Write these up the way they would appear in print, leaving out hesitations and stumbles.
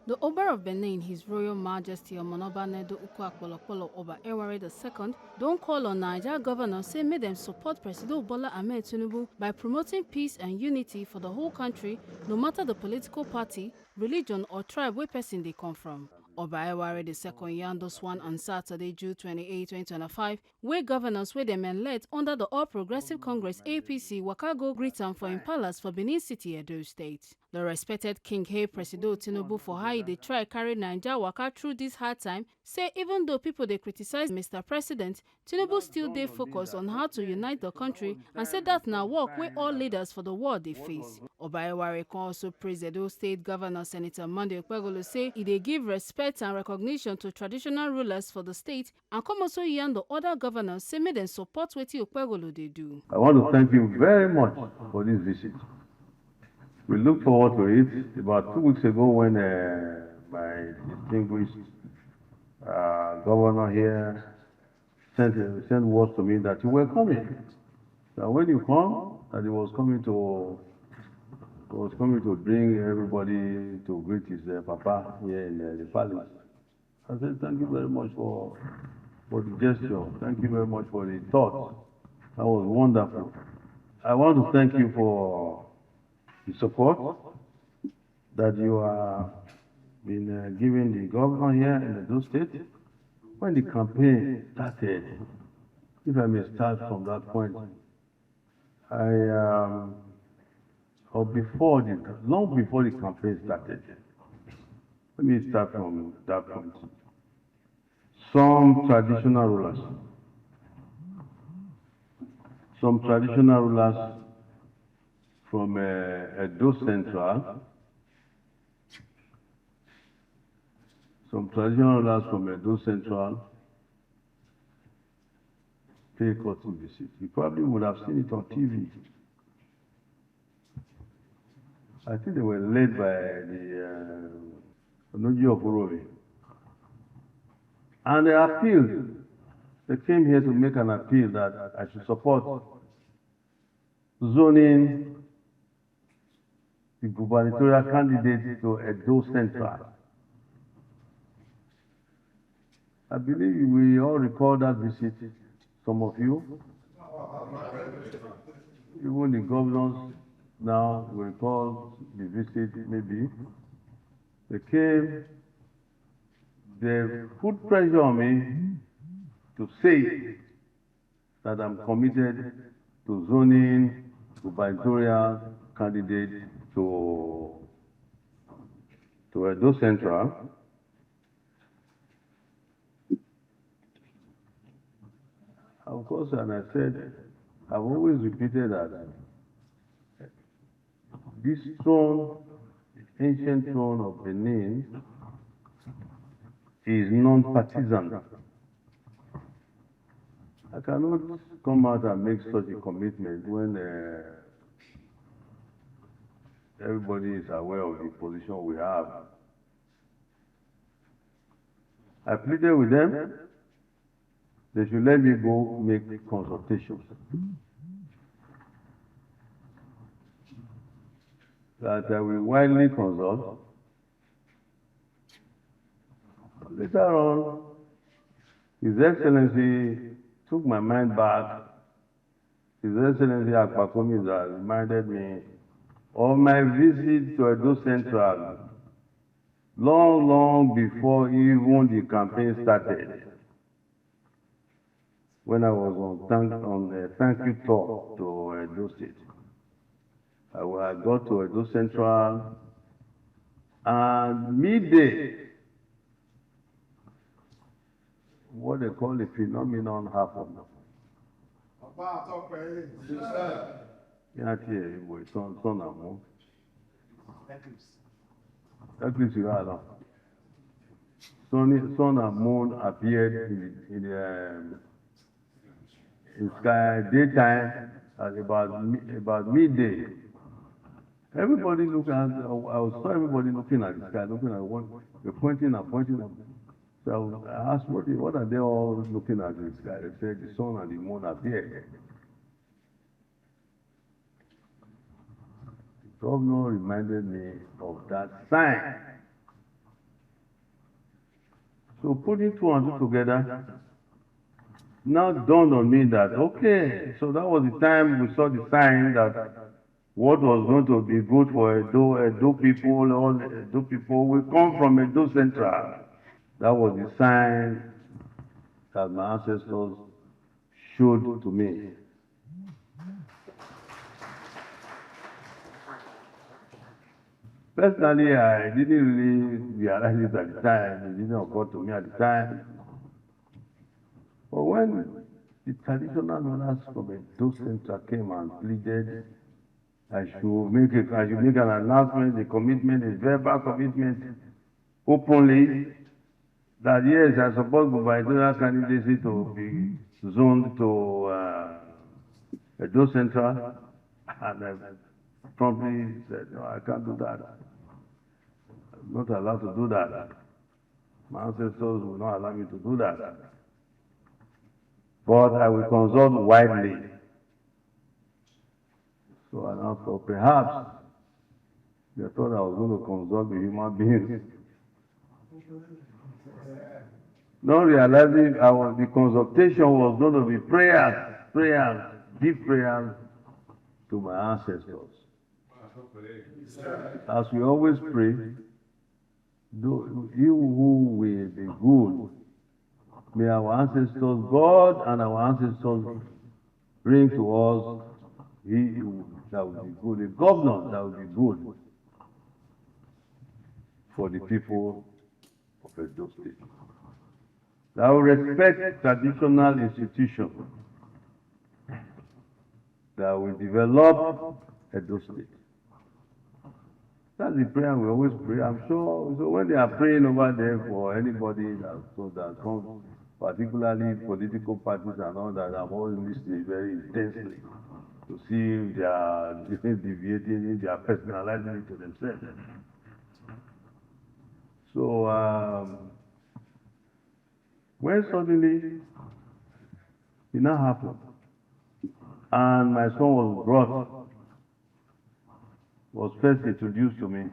The Oba of Benin, His Royal Majesty Omonoba Nedo Ukwu Oba Eware II, don't call on Niger governors say make them support Presido Bola Ahmed Tinubu by promoting peace and unity for the whole country, no matter the political party, religion or tribe where person they come from. Oba Eware II yarn this one on Saturday, June 28, 2025, where governors where them elect under the All Progressive Congress APC Wakago greet am for im palace for Benin City, Edo State. The respected King Hey Presido Tinubu for how they try carry Naija waka through this hard time, say even though people they criticize Mr. President, Tinubu still they focus on how to unite the country and say that now work where all leaders for the world they face. Oba Eware can also praise Edo State Governor Senator Monday Okpegolo say they give respect and recognition to traditional rulers for the state and come also yarn the other governors say make them support wetin Okpegolo they do. I want to thank you very much for this visit. We look forward to it. About 2 weeks ago when my distinguished governor here sent word to me that you were coming. That when you come, that he was coming to bring everybody to greet his papa here in the palace. I said, thank you very much for the gesture. Thank you very much for the thought. That was wonderful. I want to thank you for the support that you have been giving the governor here in Edo State. When the campaign started, if I may start from that point, long before the campaign started, let me start from that point. Some traditional rulers from Edo Central, pay courtesy visit. You probably would have seen it on TV. I think they were led by the Onoji of Orovi. And they appealed. They came here to make an appeal that I should support zoning the gubernatorial candidate to Edo Central. I believe we all recall that visit, some of you. Even the governors now will recall the visit, maybe. They came, they put pressure on me to say that I'm committed to zoning gubernatorial candidate to Edo Central. Of course, and I said, I've always repeated that this throne, ancient throne of Benin, is non-partisan. I cannot come out and make such a commitment when everybody is aware of the position we have. I pleaded with them, they should let me go make consultations. That I will widely consult. Later on, His Excellency took my mind back. His Excellency Akpakomi reminded me of my visit to Edo Central long before even the campaign started. When I was on a thank you tour to Edo State. I got to Edo Central and midday, what they call a phenomenon happened. Sun and moon appeared in sky daytime at about midday. Everybody looking at, I saw everybody looking at the sky, looking at what they're pointing and pointing. So I asked, what are they all looking at in the sky? They said the sun and the moon appeared. The governor reminded me of that sign So putting two and two together now dawned on me that, okay, so that was the time we saw the sign that what was going to be good for Edo people, all Edo people will come from Edo Central. That was the sign that my ancestors showed to me. Personally, I didn't really realize it at the time. It didn't occur to me at the time. But when the traditional rulers from Edo Central came and pleaded, I should make an announcement, a commitment, a verbal commitment, openly, that yes, I support gubernatorial candidacy to be zoned to Edo Central, and I promptly said, no, I can't do that. I'm not allowed to do that. My ancestors will not allow me to do that. But I will consult widely. So I now thought perhaps they thought I was going to consult with human beings. Not realizing the consultation was going to be prayers, deep prayers to my ancestors. As we always pray, you who will be good, may our ancestors, God and our ancestors, bring to us he that will be good, a governor that will be good for the people of Edo State. That will respect traditional institutions, that will develop Edo State. That's the prayer we always pray. I'm sure. So when they are praying over there for anybody that comes, particularly political parties and all that, I'm always listening very intensely to see if they are deviating, if they are personalizing it to themselves. So when suddenly it now happened, and my son was first introduced to me,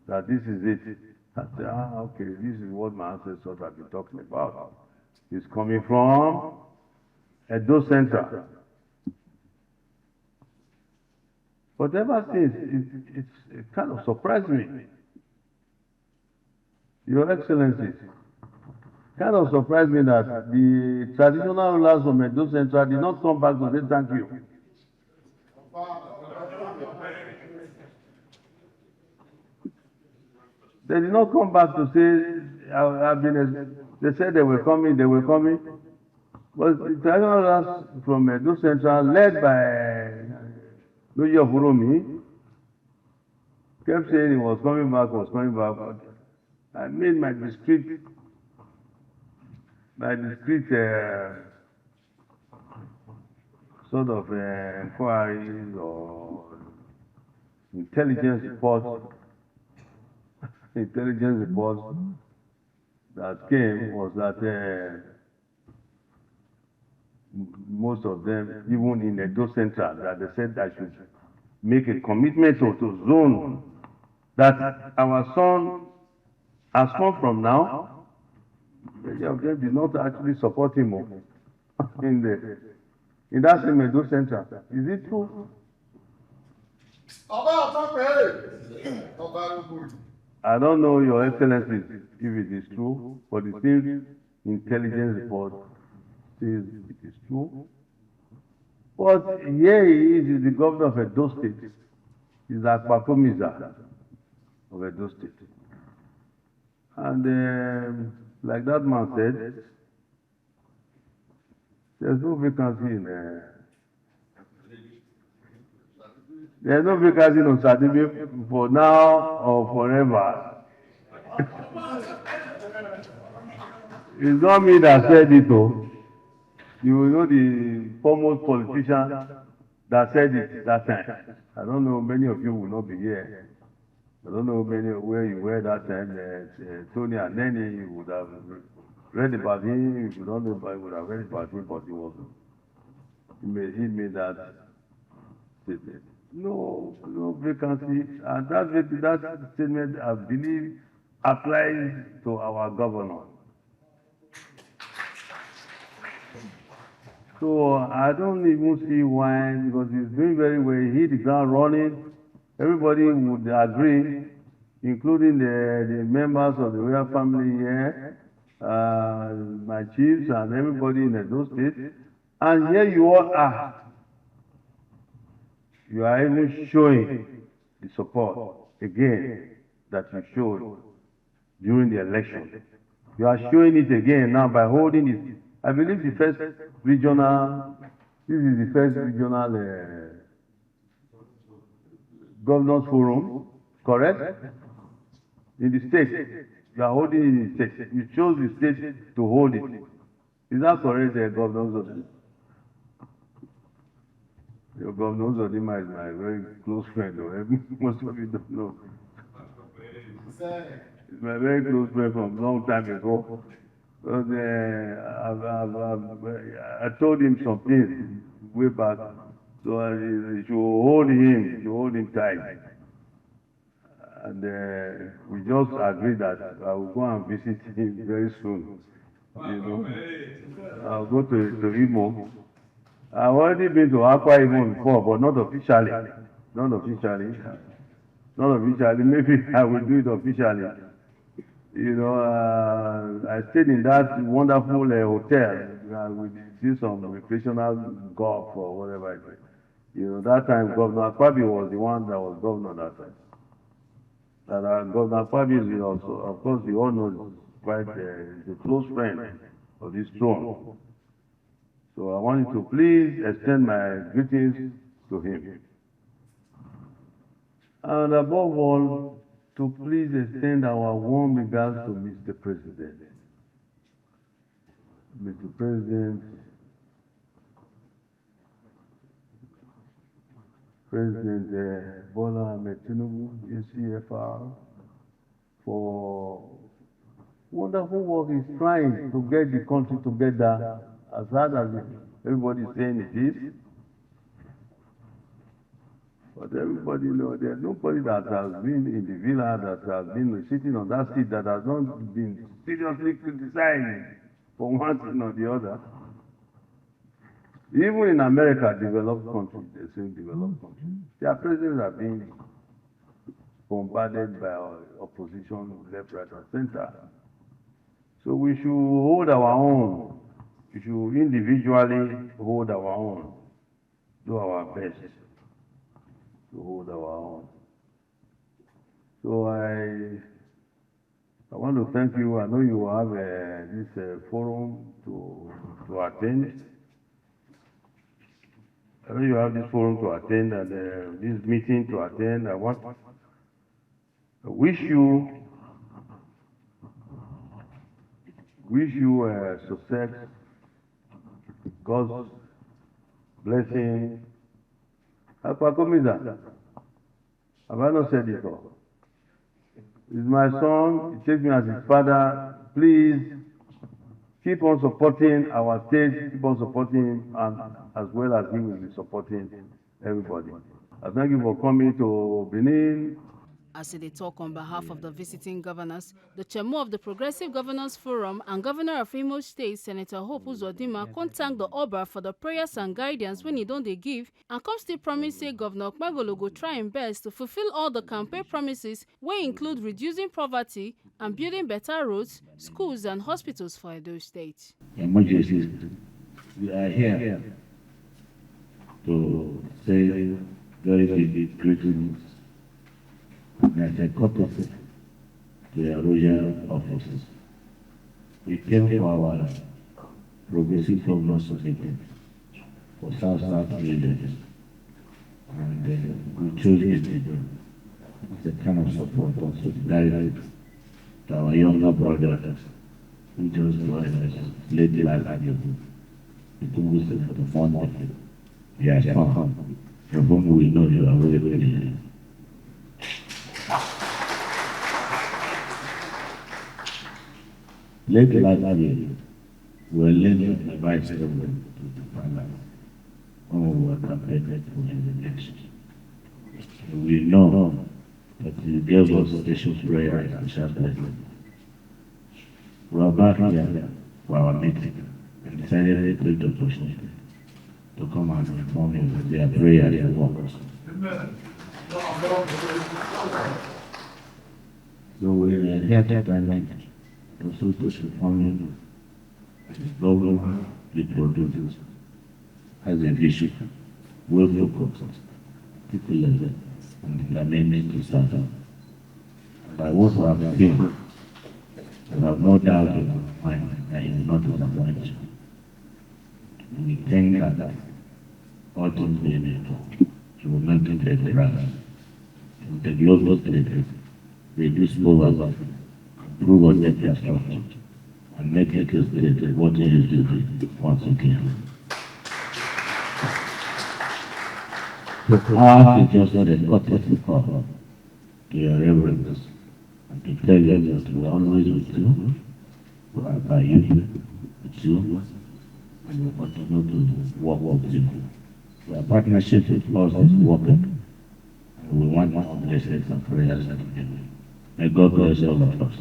that this is it. I said, okay, this is what my ancestors have been talking about. It's coming from Edo Central. But ever since, it kind of surprised me. Your Excellencies, kind of surprised me that the traditional rulers from Edo Central did not come back to say thank you. They did not come back to say, they said they were coming. But the traditional rulers from Edo Central, led by Loyi of Uromi, kept saying he was coming back. But I made my discreet sort of inquiries or intelligence reports that came was that most of them, even in Edo Central, that they said I should make a commitment to zone that our son has come from now. Many of them did not actually support him in that same Edo Central. Is it true? I don't know, Your Excellencies, if it is true, but the same intelligence report says it is true. But here he is the governor of Edo State. He's Akpakomiza of Edo State. And like that man said, there's no vacancy in there's no vacancy in Osadibe for now or forever. It's not me that said it, though. You will know the foremost politician that said it that time. I don't know, many of you will not be here. I don't know where you were that time. Tony and Nenny, you would have read about him. If you don't know about him, you would have read about him, but he made that statement. No vacancy. And that statement, I believe, applies to our governor. So I don't even see why, because he's doing very well. He hit the ground running. Everybody would agree, including the members of the royal family here, my chiefs and everybody in those states. And here you all are. You are even showing the support again that you showed during the election. You are showing it again now by holding it. I believe the first regional, this is the first regional governors forum, correct? In the state, you are holding it in the state. You chose the state to hold it. Is that correct, governors? Your governor Zodima is my very close friend, or most of you don't know. He's my very close friend from a long time ago. Because I told him some things way back, so I should hold him tight. And we just agreed that I will go and visit him very soon. You know, I'll go to Imo. I've already been to Akwa Ibom before, but not officially. Not officially. Not officially. Maybe I will do it officially. You know, I stayed in that wonderful hotel. We did some recreational golf or whatever it is. You know, that time Governor Akwabi was the one that was governor that time. Governor Akwabi is also, of course, you all know, is quite a close friend of this throne. So I wanted to please extend my greetings to him. And above all, to please extend our warm regards to Mr. President. Mr. President, President Bola Ahmed Tinubu, ACFR, for wonderful work he's trying to get the country together, as hard as everybody is saying it is. But everybody knows there's nobody that has been in the villa, that has been sitting on that seat, that has not been seriously criticized for one thing or the other. Even in America, developed countries, they say developed countries, their presidents are being bombarded by opposition, left, right, and center. So we should hold our own. We should individually hold our own, do our best to hold our own. So I want to thank you. I know you have this forum to attend. I know you have this forum to attend and this meeting to attend. I wish you success, God's blessing. Akwakomiza, have I not said it all? He's my son, he takes me as his father. Please keep on supporting our state, keep on supporting him, and as well as he will be supporting everybody. I thank you for coming to Benin. As they talk on behalf of the visiting governors, the chairman of the Progressive Governors Forum and Governor of Imo State, Senator Hope Uzodinma, thank the Oba for the prayers and guidance when he don't they give, and come still promise say Governor Okpebholo go try him best to fulfill all the campaign promises, wey include reducing poverty and building better roads, schools and hospitals for Edo State. Emergencies, we are here to say very big greetings as a courtesy to the royal officers. We came for our progressive governors meeting for South region, and we chose it as a kind of support and solidarity to our younger brothers who just led the life of the Tinubu for the Monday. Yes, from whom we know you are very, very. Late last year, we were led by the Vice President to the Parliament when we were campaigning for the election. We know that he gave us special prayer and special blessing. We are back here for our meeting. and decided to take the opportunity to come and inform you that their prayer works. So we are here tonight also to inform you that the government, the producers, has a vision, will focus, particularly on the amendment to start. By what we have seen, we have no doubt in our mind that it is not disappointed. We think that all things being equal, you will not get the right. The global state, reduce poverty, improve our debt structure, and make it a state what it is to once again. Our teachers are the courtesy call to your reverence and to tell you that we are always with you, we are by you, with you, and we continue to work with you. Our partnership with us is working, and we want more blessings and prayers from you. May God bless all of us.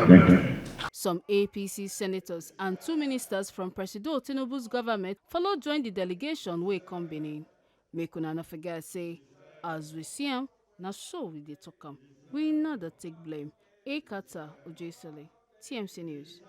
Thank you. Some APC senators and 2 ministers from Presido Tinubu's government followed join the delegation wey come Benin. Make una no forget say, as we see am, na so we dey talk am. We no dey take blame. Ekata Ojesele, TMC News.